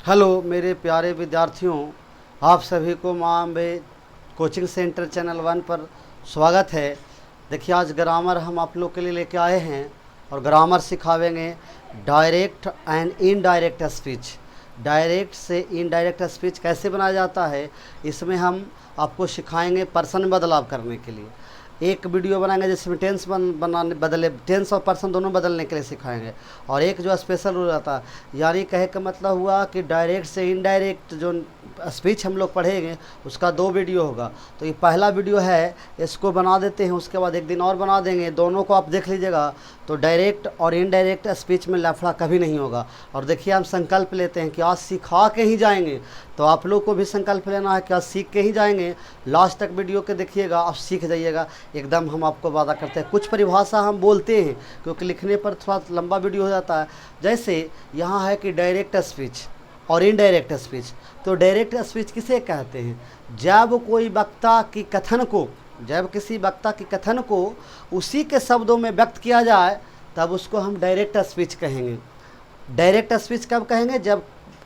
Hello मेरे प्यारे विद्यार्थियों, आप सभी को माँ अम्बे कोचिंग सेंटर चैनल 1 पर स्वागत है। देखिए, आज ग्रामर हम आप लोग के लिए लेके आए हैं और ग्रामर सिखावेंगे direct and indirect speech. Direct से इनडायरेक्ट स्पीच कैसे बनाया जाता है, इसमें हम आपको सिखाएंगे पर्सन में बदलाव करने के लिए। एक वीडियो बनाएंगे जिसमें टेंस बदले टेंस और पर्सन दोनों बदलने के लिए सिखाएंगे, और एक जो स्पेशल रूल आता है, यानी कहे का मतलब हुआ कि डायरेक्ट से इनडायरेक्ट जो स्पीच हम लोग पढ़ेंगे उसका 2 वीडियो होगा। तो ये पहला वीडियो है, इसको बना देते हैं, उसके बाद एक दिन और बना देंगे, दोनों को आप देख लीजिएगा। तो डायरेक्ट और इनडायरेक्ट स्पीच में लफड़ा कभी नहीं होगा। और देखिए, हम संकल्प लेते हैं कि आज सिखा के ही जाएंगे, तो आप लोग को भी संकल्प लेना है कि आज सीख के ही जाएंगे। लास्ट तक वीडियो के देखिएगा, आप सीख जाइएगा एकदम, हम आपको वादा करते हैं। कुछ परिभाषा हम बोलते हैं क्योंकि लिखने पर थोड़ा लंबा वीडियो हो जाता है। जैसे यहाँ है कि डायरेक्ट स्पीच और इनडायरेक्ट स्पीच। तो डायरेक्ट स्पीच किसे कहते हैं? जब कोई वक्ता की कथन को, जब किसी वक्ता की कथन को उसी के शब्दों में व्यक्त किया जाए, तब उसको हम डायरेक्ट स्पीच कहेंगे। डायरेक्ट स्पीच कब कहेंगे? जब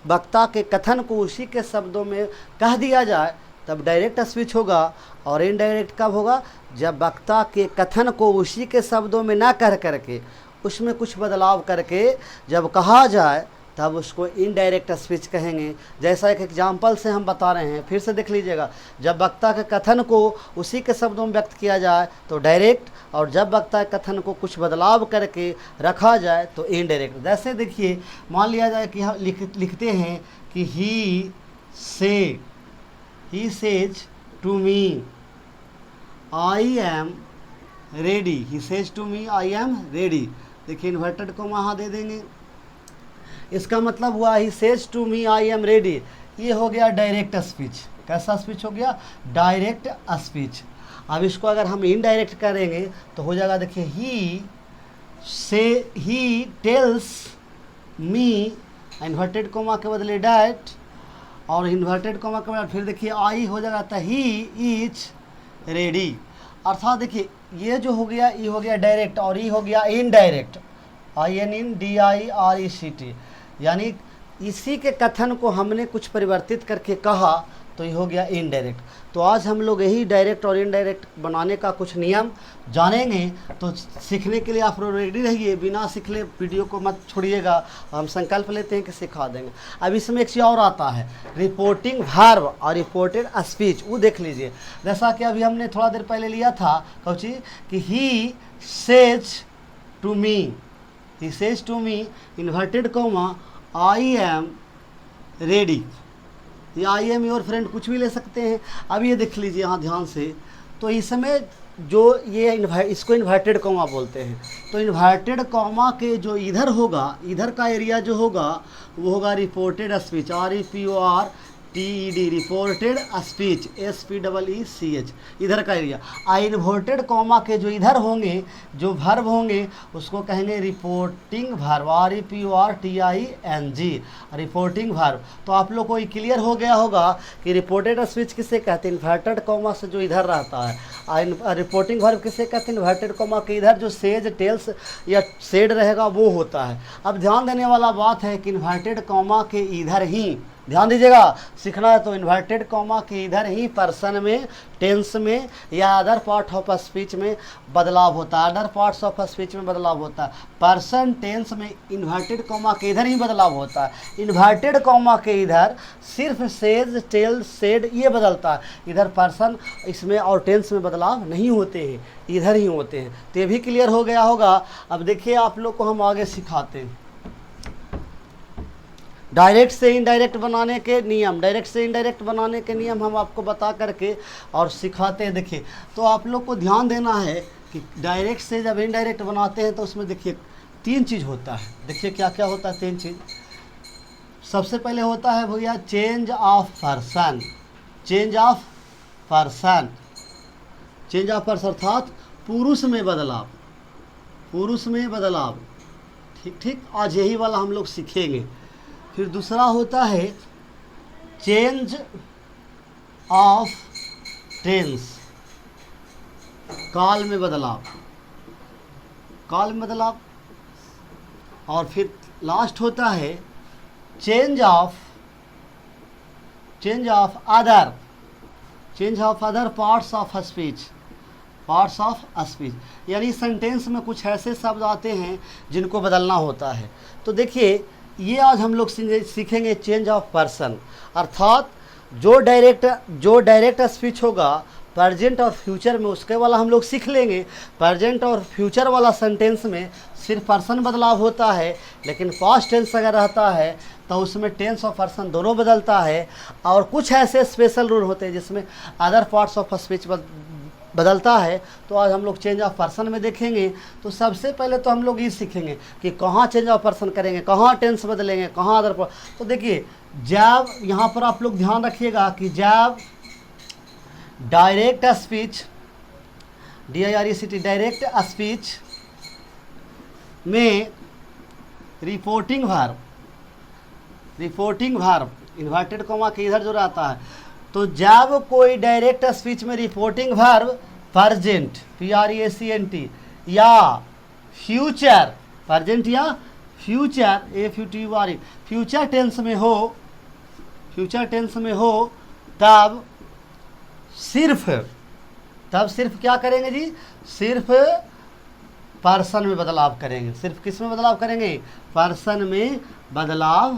वक्ता के कथन को उसी के शब्दों में कह दिया जाए, तब डायरेक्ट स्पीच होगा। और इनडायरेक्ट कब होगा? जब वक्ता के कथन को उसी के शब्दों में ना कह करके उसमें कुछ बदलाव करके जब कहा जाए, तब उसको इनडायरेक्ट स्पीच कहेंगे। जैसा एक एग्जाम्पल से हम बता रहे हैं, फिर से देख लीजिएगा। जब वक्ता के कथन को उसी के शब्दों में व्यक्त किया जाए तो डायरेक्ट, और जब वक्ता के कथन को कुछ बदलाव करके रखा जाए तो इनडायरेक्ट। जैसे देखिए, मान लिया जाए कि हम लिखते हैं कि he says to me I am ready. He says to me I am ready. देखिए, इन्वर्टेड को वहाँ दे देंगे। इसका मतलब हुआ he says to me I am ready. ये हो गया डायरेक्ट स्पीच। कैसा स्पीच हो गया? Direct speech. अब इसको अगर हम इनडायरेक्ट करेंगे तो हो जाएगा, देखिए, he tells me, inverted comma के बदले डैट, और इन्वर्टेड कोमा के बाद फिर देखिए आई हो जाएगा, तो ही इज रेडी। अर्थात देखिए, ये जो हो गया, ये हो गया डायरेक्ट, और ये हो गया इनडायरेक्ट, INDIRECT। यानी इसी के कथन को हमने कुछ परिवर्तित करके कहा, तो ये हो गया इनडायरेक्ट। तो आज हम लोग यही डायरेक्ट और इनडायरेक्ट बनाने का कुछ नियम जानेंगे। तो सीखने के लिए आप लोग रेडी रहिए, बिना सीखले वीडियो को मत छोड़िएगा। हम संकल्प लेते हैं कि सिखा देंगे। अब इसमें एक चीज़ और आता है, रिपोर्टिंग वर्ब और रिपोर्टेड स्पीच। वो देख लीजिए। जैसा कि अभी हमने थोड़ा देर पहले लिया था कौची, कि he says to me, he says to me inverted comma I am ready, या आई एम योर फ्रेंड, कुछ भी ले सकते हैं। अब ये देख लीजिए यहाँ ध्यान से। तो इसमें जो ये इसको इन्वर्टेड कॉमा बोलते हैं। तो इन्वर्टेड कॉमा के जो इधर होगा, इधर का एरिया जो होगा वो होगा reported speech, REPORTED, reported speech, SPEECH, इधर का एरिया। इन्वर्टेड कॉमा के जो इधर होंगे, जो वर्ब होंगे, उसको कहेंगे reporting verb, REPORTING, reporting verb. तो आप लोग को ये क्लियर हो गया होगा कि रिपोर्टेड स्पीच किसे कहते हैं? इन्वर्टेड कॉमा से जो इधर रहता है। रिपोर्टिंग वर्ब किसे कहते हैं? इन्वर्टेड कॉमा के इधर जो सेज, टेल्स या सेड रहेगा वो होता है। अब ध्यान देने वाला बात है कि इन्वर्टेड कॉमा के इधर ही, ध्यान दीजिएगा, सीखना है तो इन्वर्टेड कॉमा के इधर ही पर्सन में, टेंस में या अदर पार्ट ऑफ स्पीच में बदलाव होता है। अदर पार्ट्स ऑफ स्पीच में बदलाव होता है। पर्सन टेंस में इन्वर्टेड कॉमा के इधर ही बदलाव होता है। इन्वर्टेड कॉमा के इधर सिर्फ सेज, टेल, सेड ये बदलता है। इधर पर्सन इसमें और टेंस में बदलाव नहीं होते हैं, इधर ही होते हैं। तो ये भी क्लियर हो गया होगा। अब देखिए, आप लोग को हम आगे सिखाते हैं डायरेक्ट से इनडायरेक्ट बनाने के नियम। डायरेक्ट से इनडायरेक्ट बनाने के नियम हम आपको बता करके और सिखाते हैं। देखिए, तो आप लोग को ध्यान देना है कि डायरेक्ट से जब इनडायरेक्ट बनाते हैं तो उसमें देखिए 3 चीज़ होता है। देखिए क्या क्या होता है 3 चीज़। सबसे पहले होता है भैया change of person. Change of person, change of person अर्थात पुरुष में बदलाव, पुरुष में बदलाव। ठीक ठीक, आज यही वाला हम लोग सीखेंगे। फिर दूसरा होता है चेंज ऑफ टेंस, काल में बदलाव, काल में बदलाव। और फिर लास्ट होता है change of change of other parts of speech, यानी सेंटेंस में कुछ ऐसे शब्द आते हैं जिनको बदलना होता है। तो देखिए ये आज हम लोग सीखेंगे चेंज ऑफ पर्सन, अर्थात जो डायरेक्ट स्पीच होगा प्रेजेंट और फ्यूचर में, उसके वाला हम लोग सीख लेंगे। प्रेजेंट और फ्यूचर वाला सेंटेंस में सिर्फ पर्सन बदलाव होता है, लेकिन पास्ट टेंस अगर रहता है तो उसमें टेंस और पर्सन दोनों बदलता है। और कुछ ऐसे स्पेशल रूल होते हैं जिसमें अदर पार्ट्स ऑफ स्पीच बदलता है। तो आज हम लोग चेंज ऑफ पर्सन में देखेंगे। तो सबसे पहले तो हम लोग ये सीखेंगे कि कहाँ चेंज ऑफ पर्सन करेंगे, कहाँ टेंस बदलेंगे, कहाँ अदर। तो देखिए जब यहाँ पर आप लोग ध्यान रखिएगा कि जब डायरेक्ट स्पीच डायरेक्ट स्पीच में रिपोर्टिंग वर्ब इन्वर्टेड कॉमा के इधर जो रहता है, तो जब कोई डायरेक्ट स्पीच में रिपोर्टिंग वर्ब प्रेजेंट PRESENT या फ्यूचर प्रेजेंट या फ्यूचर FUTURE फ्यूचर टेंस में हो तब सिर्फ क्या करेंगे जी, सिर्फ पर्सन में बदलाव करेंगे। सिर्फ किस में बदलाव करेंगे, पर्सन में बदलाव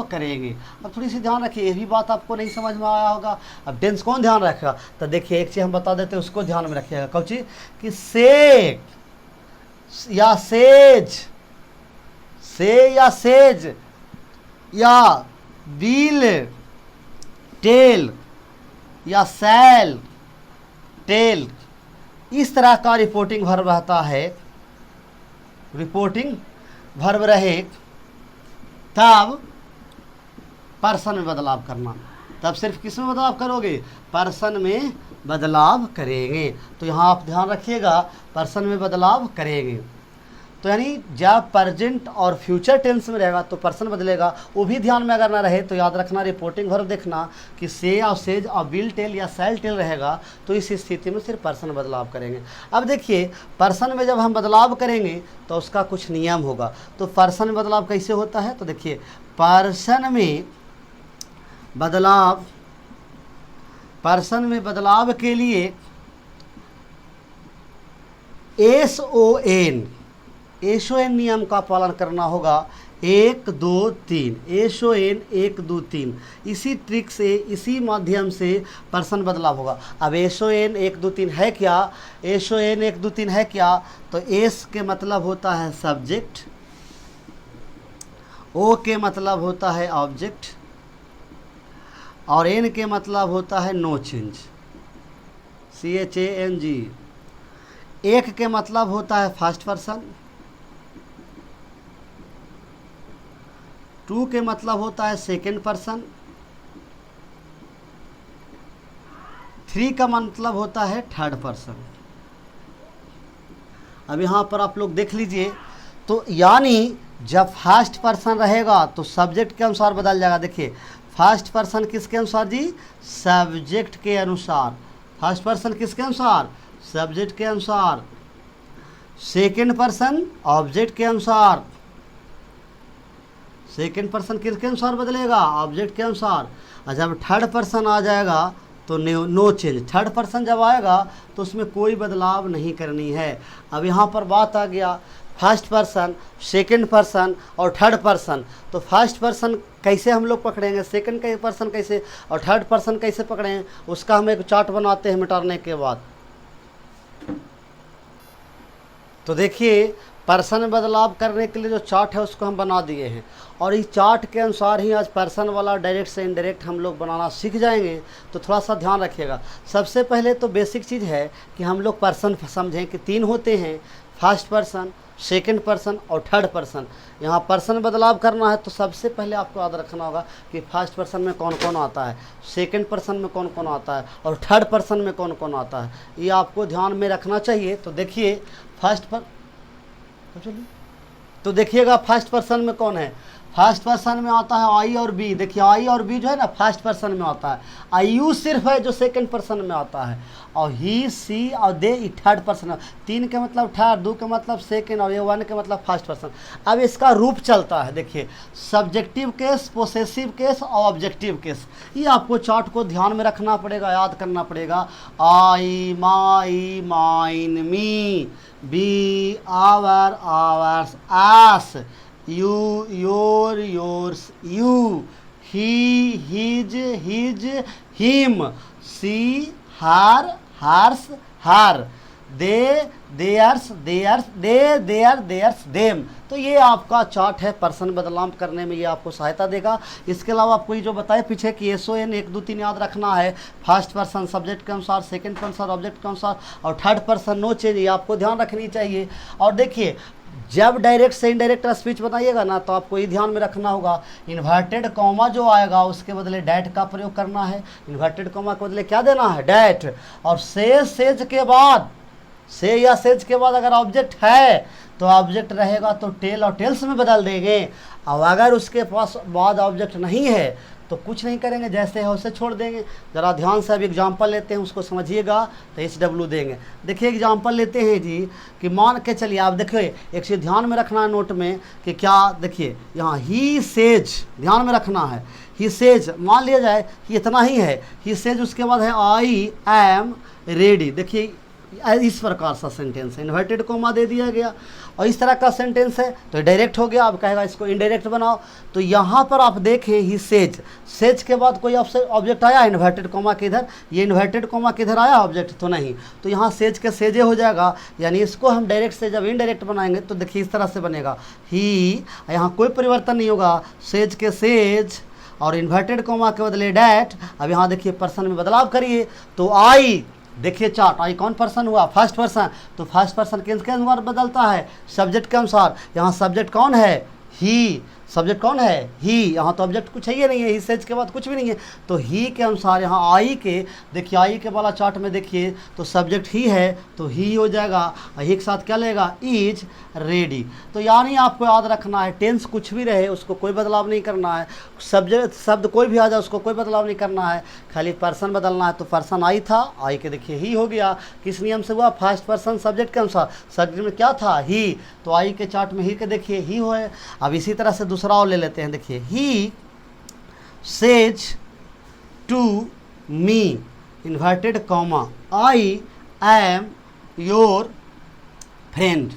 करेंगे। अब थोड़ी सी ध्यान रखिए, ये भी बात आपको नहीं समझ में आया होगा। अब टेंस कौन ध्यान रखेगा, तो देखिए एक चीज़ हम बता देते हैं, उसको ध्यान में रखिएगा। कौन चीज़ कि से या सेज या विल टेल या शैल टेल, इस तरह का रिपोर्टिंग वर्ब रहता है। रिपोर्टिंग वर्ब रहे तब पर्सन में बदलाव करना। तब सिर्फ किस में बदलाव करोगे, पर्सन में बदलाव करेंगे। तो यहाँ आप ध्यान रखिएगा, पर्सन में बदलाव करेंगे। तो यानी जब प्रेजेंट और फ्यूचर टेंस में रहेगा तो पर्सन बदलेगा। वो भी ध्यान में अगर ना रहे तो याद रखना, रिपोर्टिंग वर्ब देखना कि से और सेज और विल टेल या शैल टेल रहेगा, तो इस स्थिति में सिर्फ पर्सन बदलाव करेंगे। अब देखिए पर्सन में जब हम बदलाव करेंगे तो उसका कुछ नियम होगा। तो पर्सन में बदलाव कैसे होता है, तो देखिए पर्सन में बदलाव के लिए SON नियम का पालन करना होगा। 1 2 3 SON 1 2 3, इसी ट्रिक से, इसी माध्यम से पर्सन बदलाव होगा। अब SON 1 2 3 है क्या, SON 1 2 3 है क्या, तो S के मतलब होता है सब्जेक्ट, O के मतलब होता है ऑब्जेक्ट, और N के मतलब होता है नो चेंज, CHANG। 1 के मतलब होता है फर्स्ट पर्सन, 2 के मतलब होता है सेकेंड पर्सन, 3 का मतलब होता है थर्ड पर्सन। अब यहाँ पर आप लोग देख लीजिए, तो यानी जब फर्स्ट पर्सन रहेगा तो सब्जेक्ट के अनुसार बदल जाएगा। देखिए फर्स्ट पर्सन किसके अनुसार जी, सब्जेक्ट के अनुसार। फर्स्ट पर्सन किसके अनुसार, सब्जेक्ट के अनुसार। सेकेंड पर्सन ऑब्जेक्ट के अनुसार। सेकेंड पर्सन किसके अनुसार बदलेगा, ऑब्जेक्ट के अनुसार। और जब थर्ड पर्सन आ जाएगा तो नो चेंज। थर्ड पर्सन जब आएगा तो उसमें कोई बदलाव नहीं करनी है। अब यहाँ पर बात आ गया फर्स्ट पर्सन, सेकेंड पर्सन और थर्ड पर्सन। तो फर्स्ट पर्सन कैसे हम लोग पकड़ेंगे, सेकेंड का पर्सन कैसे और थर्ड पर्सन कैसे पकड़ेंगे, उसका हम एक चार्ट बनाते हैं मिटाने के बाद। तो देखिए पर्सन में बदलाव करने के लिए जो चार्ट है उसको हम बना दिए हैं, और इस चार्ट के अनुसार ही आज पर्सन वाला डायरेक्ट से इनडायरेक्ट हम लोग बनाना सीख जाएंगे। तो थोड़ा सा ध्यान रखिएगा। सबसे पहले तो बेसिक चीज़ है कि हम लोग पर्सन समझें कि 3 होते हैं, फर्स्ट पर्सन, सेकेंड पर्सन और थर्ड पर्सन। यहाँ पर्सन बदलाव करना है तो सबसे पहले आपको याद रखना होगा कि फर्स्ट पर्सन में कौन कौन आता है, सेकेंड पर्सन में कौन कौन आता है और थर्ड पर्सन में कौन कौन आता है, ये आपको ध्यान में रखना चाहिए। तो देखिए तो देखिएगा फर्स्ट पर्सन में कौन है, फर्स्ट पर्सन में आता है आई और बी। देखिए आई और बी जो है ना फर्स्ट पर्सन में आता है, और यू सिर्फ है जो सेकंड पर्सन में आता है, और ही सी और दे थर्ड पर्सन। 3 के मतलब थर्ड, 2 के मतलब सेकंड, और ये 1 के मतलब फर्स्ट पर्सन। अब इसका रूप चलता है, देखिए सब्जेक्टिव केस, पोसेसिव केस और ऑब्जेक्टिव केस। ये आपको चार्ट को ध्यान में रखना पड़ेगा, याद करना पड़ेगा। I, my, mine, me, we, our, ours, us, you, yours, you, he, his, him, she, her, hers, her, they, theirs, theirs, them। तो ये आपका चार्ट है, पर्सन बदलाव करने में ये आपको सहायता देगा। इसके अलावा आपको ये जो बताया पीछे कि SON 1 2 3 याद रखना है। फर्स्ट पर्सन सब्जेक्ट के अनुसार, सेकंड पर्सन ऑब्जेक्ट के अनुसार, और थर्ड पर्सन नो चेंज, ये आपको ध्यान रखनी चाहिए। और देखिए जब डायरेक्ट से इनडायरेक्ट स्पीच बनाइएगा ना तो आपको ये ध्यान में रखना होगा, इन्वर्टेड कॉमा जो आएगा उसके बदले डैट का प्रयोग करना है। इन्वर्टेड कॉमा के बदले क्या देना है? डैट। और सेज के बाद, से या सेज के बाद अगर ऑब्जेक्ट है तो ऑब्जेक्ट रहेगा तो टेल और टेल्स में बदल देंगे, और अगर उसके पास बाद ऑब्जेक्ट नहीं है तो कुछ नहीं करेंगे, जैसे है उसे छोड़ देंगे। ज़रा ध्यान से अब एग्जाम्पल लेते हैं, उसको समझिएगा तो SW देंगे। देखिए एग्जाम्पल लेते हैं जी, कि मान के चलिए, आप देखिए एक चीज़ ध्यान में रखना है नोट में कि क्या, देखिए यहाँ ही सेज ध्यान में रखना है। ही सेज मान लिया जाए कि इतना ही है, ही सेज उसके बाद है आई एम रेडी। देखिए इस प्रकार सा सेंटेंस है, इन्वर्टेड कोमा दे दिया गया, और इस तरह का सेंटेंस है तो डायरेक्ट हो गया। अब कहेगा इसको इनडायरेक्ट बनाओ, तो यहाँ पर आप देखें ही सेज, सेज के बाद कोई ऑब्जेक्ट आया इन्वर्टेड कोमा के इधर, ये इन्वर्टेड कोमा के इधर आया ऑब्जेक्ट तो नहीं, तो यहाँ सेज के सेजे हो जाएगा। यानी इसको हम डायरेक्ट से जब इनडायरेक्ट बनाएंगे तो देखिए इस तरह से बनेगा, ही, यहाँ कोई परिवर्तन नहीं होगा, सेज के सेज और इन्वर्टेड कोमा के बदले डैट। अब यहाँ देखिए पर्सन में बदलाव करिए तो आई, देखिए चार्ट आई कौन पर्सन हुआ? First person. तो फर्स्ट पर्सन किसके अनुसार बदलता है? सब्जेक्ट के अनुसार। यहाँ सब्जेक्ट कौन है? ही। सब्जेक्ट कौन है? ही। यहाँ तो ऑब्जेक्ट कुछ है ही नहीं है, ही सेज के बाद कुछ भी नहीं है, तो ही के अनुसार यहाँ आई के, देखिए आई के वाला चार्ट में देखिए तो सब्जेक्ट ही है तो ही हो जाएगा, ही के साथ क्या लेगा? Is ready. तो यानी आपको याद रखना है टेंस कुछ भी रहे उसको कोई बदलाव नहीं करना है, सब्जेक्ट शब्द कोई भी आ जाए उसको कोई बदलाव नहीं करना है, खाली पर्सन बदलना है। तो पर्सन आई था, आई के देखिए ही हो गया, किस नियम से हुआ? फर्स्ट पर्सन सब्जेक्ट के अनुसार, सब्जेक्ट में क्या था? ही, तो आई के चार्ट में ही के देखिए ही हो है। अब इसी तरह से दूसरा और ले लेते हैं, देखिए he says to me inverted comma I am your friend.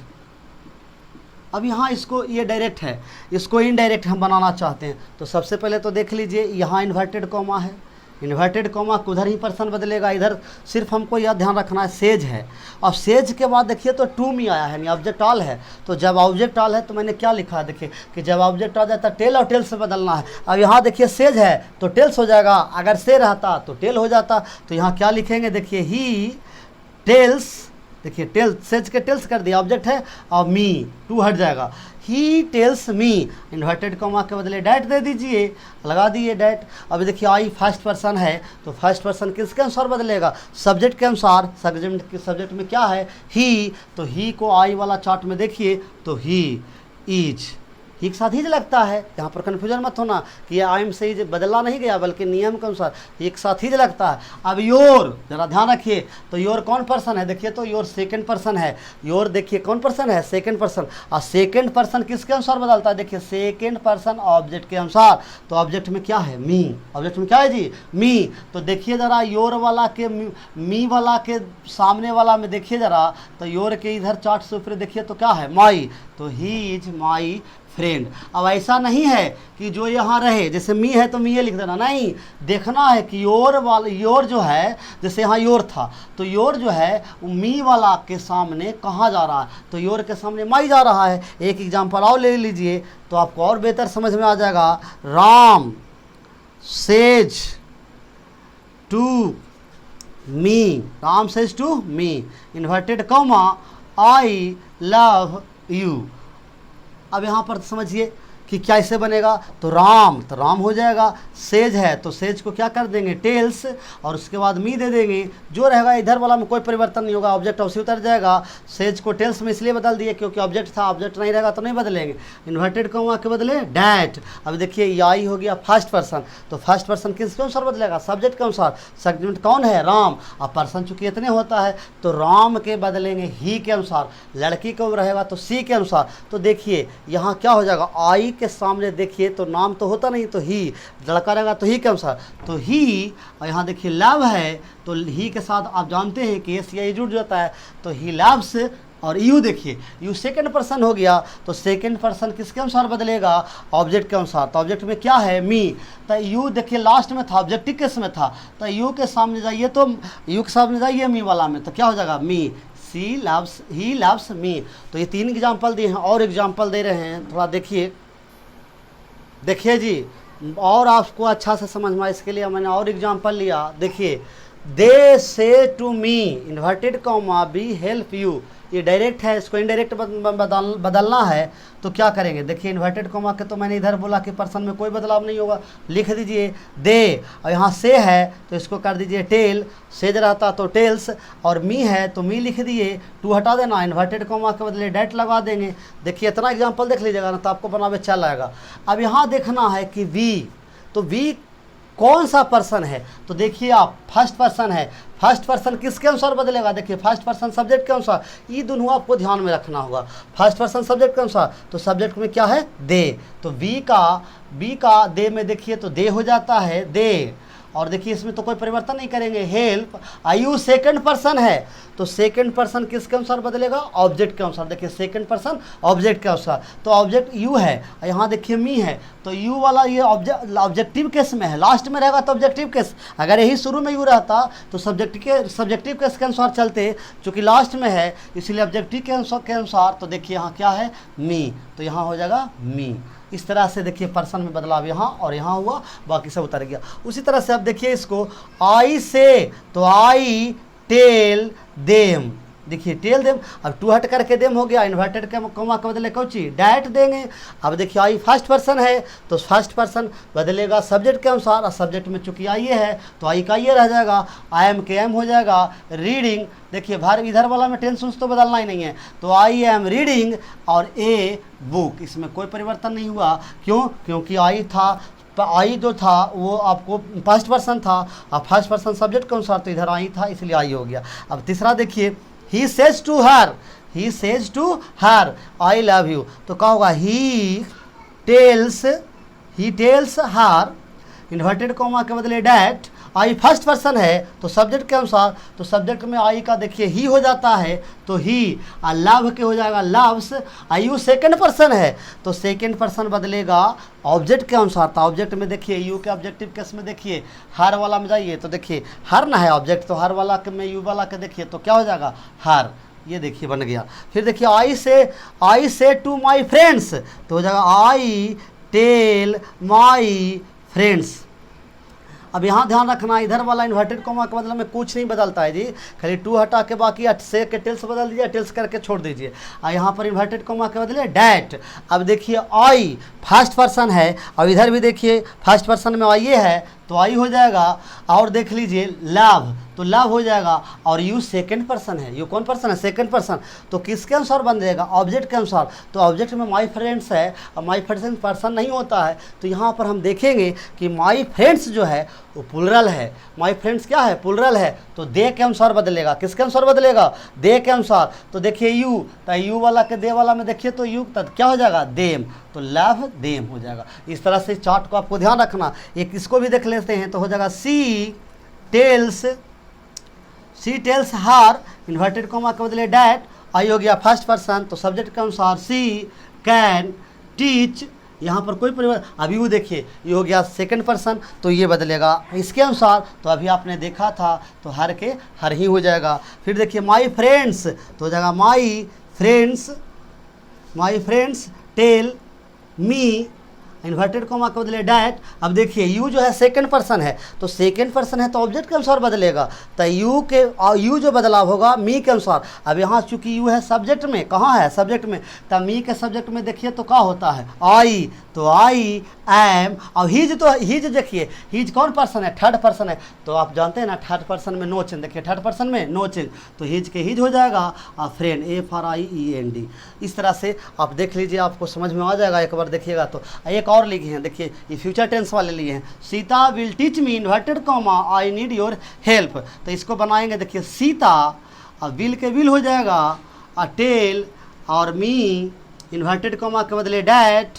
अब यहाँ इसको, ये डायरेक्ट है, इसको इनडायरेक्ट हम बनाना चाहते हैं, तो सबसे पहले तो देख लीजिए यहाँ इन्वर्टेड कॉमा है, इन्वर्टेड कॉमा उधर ही पर्सन बदलेगा, इधर सिर्फ हमको यह ध्यान रखना है सेज है। अब सेज के बाद देखिए तो टू मी आया है, यानी ऑब्जेक्ट ऑल है, तो जब ऑब्जेक्ट ऑल है तो मैंने क्या लिखा है? देखिए कि जब ऑब्जेक्ट आ जाता है टेल और टेल से बदलना है। अब यहाँ देखिए सेज है तो टेल्स हो जाएगा, अगर से रहता तो टेल हो जाता, तो यहाँ क्या लिखेंगे? देखिए ही टेल्स, देखिए टेल, सेज के टेल्स कर दिया, ऑब्जेक्ट है, और मी, टू हट जाएगा, he tells me, inverted comma के बदले डैट दे दीजिए, लगा दिए डैट। अब देखिए आई फर्स्ट पर्सन है तो फर्स्ट पर्सन किसके अनुसार बदलेगा? सब्जेक्ट के अनुसार। सब्जेक्ट में क्या है? ही, तो ही को आई वाला चार्ट में देखिए तो ही इज, ही के साथ ही लगता है, यहाँ पर कन्फ्यूजन मत होना कि आई एम से ही बदला नहीं गया बल्कि नियम के अनुसार एक साथ ही लगता है। अब योर, जरा ध्यान रखिए, तो योर कौन पर्सन है? देखिए तो योर सेकंड पर्सन है, योर देखिए कौन पर्सन है? Second person. और सेकंड पर्सन किसके अनुसार बदलता है? देखिए सेकंड पर्सन ऑब्जेक्ट के अनुसार, तो ऑब्जेक्ट में क्या है? मी। ऑब्जेक्ट में क्या है जी? मी। तो देखिए ज़रा योर वाला के मी वाला के सामने वाला में देखिए ज़रा, तो योर के इधर चार्ट से ऊपर देखिए तो क्या है? माई, तो ही इज माई फ्रेंड। अब ऐसा नहीं है कि जो यहाँ रहे, जैसे मी है तो मी लिख देना, नहीं, देखना है कि योर वाला, योर जो है, जैसे यहाँ योर था तो योर जो है वो मी वाला के सामने कहाँ जा रहा है? तो योर के सामने माई जा रहा है। एक एग्जांपल और ले लीजिए तो आपको और बेहतर समझ में आ जाएगा। Ram says to me, Ram says to me inverted comma I love you. अब यहाँ पर समझिए कि क्या इससे बनेगा, तो राम, तो राम हो जाएगा। सेज है तो सेज को क्या कर देंगे, टेल्स, और उसके बाद मी दे देंगे। जो रहेगा इधर वाला में कोई परिवर्तन नहीं होगा, ऑब्जेक्ट उसी उतर जाएगा। सेज को टेल्स में इसलिए बदल दिए क्योंकि ऑब्जेक्ट था, ऑब्जेक्ट नहीं रहेगा तो नहीं बदलेंगे। इन्वर्टेड कॉमा के बदले डैट। अब देखिए आई हो गया फर्स्ट पर्सन, तो फर्स्ट पर्सन किसके अनुसार बदलेगा, सब्जेक्ट के अनुसार। सब्जेक्ट कौन है, राम। अब पर्सन चूंकि इतने होता है तो राम के बदलेंगे ही के अनुसार, लड़की को रहेगा तो सी के अनुसार। तो देखिए यहाँ क्या हो जाएगा, आई के सामने देखिए तो नाम तो होता नहीं तो ही, लड़का रहेगा तो ही के अनुसार, तो ही। और यहाँ देखिए लव है तो ही के साथ आप जानते हैं कि एस या जुड़ जाता है, तो ही लव्स। और यू देखिए, यू सेकंड पर्सन हो गया, तो सेकंड पर्सन किसके अनुसार बदलेगा, ऑब्जेक्ट के अनुसार। तो ऑब्जेक्ट में क्या है, मी। तो यू देखिए लास्ट में था, ऑब्जेक्टिव केस में था, तो यू के सामने जाइए तो यू के सामने जाइए मी वाला में, तो क्या हो जाएगा, मी। सी लव्स, ही लव्स मी। तो ये 3 एग्जाम्पल दिए हैं, और एग्जाम्पल दे रहे हैं, थोड़ा देखिए। देखिए जी, और आपको अच्छा से समझ में, इसके लिए मैंने और एग्जाम्पल लिया। देखिए, they say to me inverted comma be help you, ये डायरेक्ट है, इसको इनडायरेक्ट बदलना है तो क्या करेंगे। देखिए इन्वर्टेड कॉमा के तो मैंने इधर बोला कि पर्सन में कोई बदलाव नहीं होगा, लिख दीजिए दे। और यहाँ से है तो इसको कर दीजिए टेल, सेज रहता तो टेल्स, और मी है तो मी लिख दिए, टू हटा देना, इन्वर्टेड कॉमा के बदले डैट लगा देंगे। देखिए इतना एग्जाम्पल देख लीजिएगा ना तो आपको बनावे चल आएगा। अब यहाँ देखना है कि वी, तो वी कौन सा पर्सन है, तो देखिए आप फर्स्ट पर्सन है, फर्स्ट पर्सन किसके अनुसार बदलेगा, देखिए फर्स्ट पर्सन सब्जेक्ट के अनुसार, ये दोनों आपको ध्यान में रखना होगा। फर्स्ट पर्सन सब्जेक्ट के अनुसार, तो सब्जेक्ट में क्या है, दे, तो बी का दे में देखिए तो दे हो जाता है दे। और देखिए इसमें तो कोई परिवर्तन नहीं करेंगे, हेल्प। आयु सेकंड पर्सन है तो सेकंड पर्सन किसके अनुसार बदलेगा, ऑब्जेक्ट के अनुसार। देखिए सेकंड पर्सन ऑब्जेक्ट के अनुसार, तो ऑब्जेक्ट यू है, यहाँ देखिए मी है, तो यू वाला ये ऑब्जेक्टिव केस में है, लास्ट में रहेगा तो ऑब्जेक्टिव केस। अगर यही शुरू में यू रहता तो सब्जेक्टिव केस के अनुसार चलते, चूँकि लास्ट में है इसलिए ऑब्जेक्टिव के अनुसार। तो देखिए यहाँ क्या है, मी, तो यहाँ हो जाएगा मी। इस तरह से देखिए पर्सन में बदलाव यहाँ और यहाँ हुआ, बाकी सब उतर गया। उसी तरह से अब देखिए इसको, आई से तो आई टेल देम, देखिए टेल देम, अब टू हट करके देम हो गया, इन्वर्टेड के कॉमा के बदले कौन चीज, डैट देंगे। अब देखिए आई फर्स्ट पर्सन है तो फर्स्ट पर्सन बदलेगा सब्जेक्ट के अनुसार, और सब्जेक्ट में चूंकि आई है तो आई का ये रह जाएगा, आई एम के एम हो जाएगा। रीडिंग, देखिए भार इधर वाला में टेंस तो बदलना ही नहीं है, तो आई एम रीडिंग और ए बुक, इसमें कोई परिवर्तन नहीं हुआ। क्यों, क्योंकि आई था, आई जो था वो आपको फर्स्ट पर्सन था, अब फर्स्ट पर्सन सब्जेक्ट के अनुसार तो इधर आई था इसलिए आई हो गया। अब तीसरा देखिए, he says to her I love you, तो क्या होगा, he tells her, inverted comma के बदले डैट। आई फर्स्ट पर्सन है तो सब्जेक्ट के अनुसार, तो सब्जेक्ट में आई का देखिए ही हो जाता है तो ही, और लव के हो जाएगा लव्स। यू सेकंड पर्सन है तो सेकंड पर्सन बदलेगा ऑब्जेक्ट के अनुसार, तो ऑब्जेक्ट में देखिए यू के ऑब्जेक्टिव केस में देखिए हर वाला में जाइए तो देखिए हर ना है ऑब्जेक्ट, तो हर वाला के में यू वाला के देखिए तो क्या हो जाएगा, हर, ये देखिए बन गया। फिर देखिए आई से टू माई फ्रेंड्स, तो हो जाएगा आई टेल माई फ्रेंड्स। अब यहाँ ध्यान रखना, इधर वाला इन्वर्टेड कॉमा के बदले में कुछ नहीं बदलता है जी, खाली टू हटा के बाकी से के टेल्स बदल दीजिए, टेल्स करके छोड़ दीजिए। और यहाँ पर इन्वर्टेड कॉमा के बदले डैट। अब देखिए आई फर्स्ट पर्सन है और इधर भी देखिए फर्स्ट पर्सन में आई है तो आई हो जाएगा। और देख लीजिए लव, तो लव हो जाएगा, और यू सेकंड पर्सन है, यू कौन पर्सन है, सेकंड पर्सन, तो किसके अनुसार बन जाएगा, ऑब्जेक्ट के अनुसार। तो ऑब्जेक्ट में माई फ्रेंड्स है और माई फ्रेंड्स पर्सन नहीं होता है, तो यहाँ पर हम देखेंगे कि माई फ्रेंड्स जो है वो प्लुरल है। माई फ्रेंड्स क्या है, प्लुरल है, तो दे के अनुसार बदलेगा, किसके अनुसार बदलेगा, दे के अनुसार। तो देखिए यू, तो यू वाला के दे वाला में देखिए तो यू तब क्या हो जाएगा, देम, तो लव देम हो जाएगा। इस तरह से चार्ट को आपको ध्यान रखना। एक इसको भी देख लेते हैं तो हो जाएगा सी टेल्स हार, इन्वर्टेड कॉमा के बदले डैट। आई हो गया फर्स्ट पर्सन तो सब्जेक्ट के अनुसार सी कैन टीच, यहाँ पर कोई परिवर्तन। अभी वो देखिए ये हो गया सेकंड पर्सन तो ये बदलेगा इसके अनुसार, तो अभी आपने देखा था तो हर के हर ही हो जाएगा। फिर देखिए माई फ्रेंड्स तो हो जाएगा my friends tell me, inverted comma के बदले डैट। अब देखिए यू जो है सेकंड पर्सन है, तो सेकंड पर्सन है तो ऑब्जेक्ट के अनुसार बदलेगा, तो यू जो बदलाव होगा मी के अनुसार। अब यहाँ चूंकि यू है सब्जेक्ट में, कहाँ है सब्जेक्ट में, तब मी के सब्जेक्ट में देखिए तो क्या होता है आई, तो आई एम। और हिज, तो हिज देखिए हिज कौन पर्सन है, थर्ड पर्सन है, तो आप जानते हैं ना थर्ड पर्सन में नो चेंज, देखिए थर्ड पर्सन में नो चेंज, तो हिज के हिज हो जाएगा और फ्रेंड FRIEND। इस तरह से आप देख लीजिए, आपको समझ में आ जाएगा, एक बार देखिएगा। तो एक और लिखे हैं, देखिए ये फ्यूचर टेंस वाले लिए हैं, Sita will teach me inverted comma I need your help. तो इसको बनाएंगे, देखिए सीता और विल के विल हो जाएगा और टेल और मी इन्वर्टेड कॉमा के बदले डैट,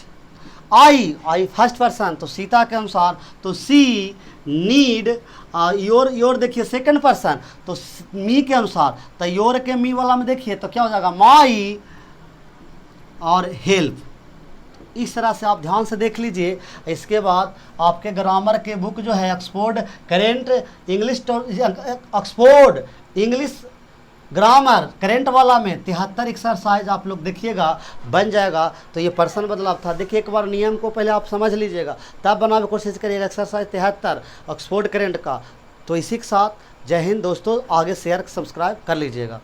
आई फर्स्ट पर्सन तो सीता के अनुसार, तो सी नीड, योर देखिए सेकंड पर्सन तो मी के अनुसार, तो योर के मी वाला में देखिए तो क्या हो जाएगा माई और हेल्प। इस तरह से आप ध्यान से देख लीजिए। इसके बाद आपके ग्रामर के बुक जो है Oxford current English, Oxford English grammar current वाला में 73 एक्सरसाइज आप लोग देखिएगा, बन जाएगा। तो ये पर्सन बदलाव था, देखिए एक बार नियम को पहले आप समझ लीजिएगा, तब बनाने की कोशिश करिएगा। एक्सरसाइज 73 ऑक्सफोर्ड करेंट का। तो इसी के साथ जय हिंद दोस्तों, आगे शेयर सब्सक्राइब कर लीजिएगा।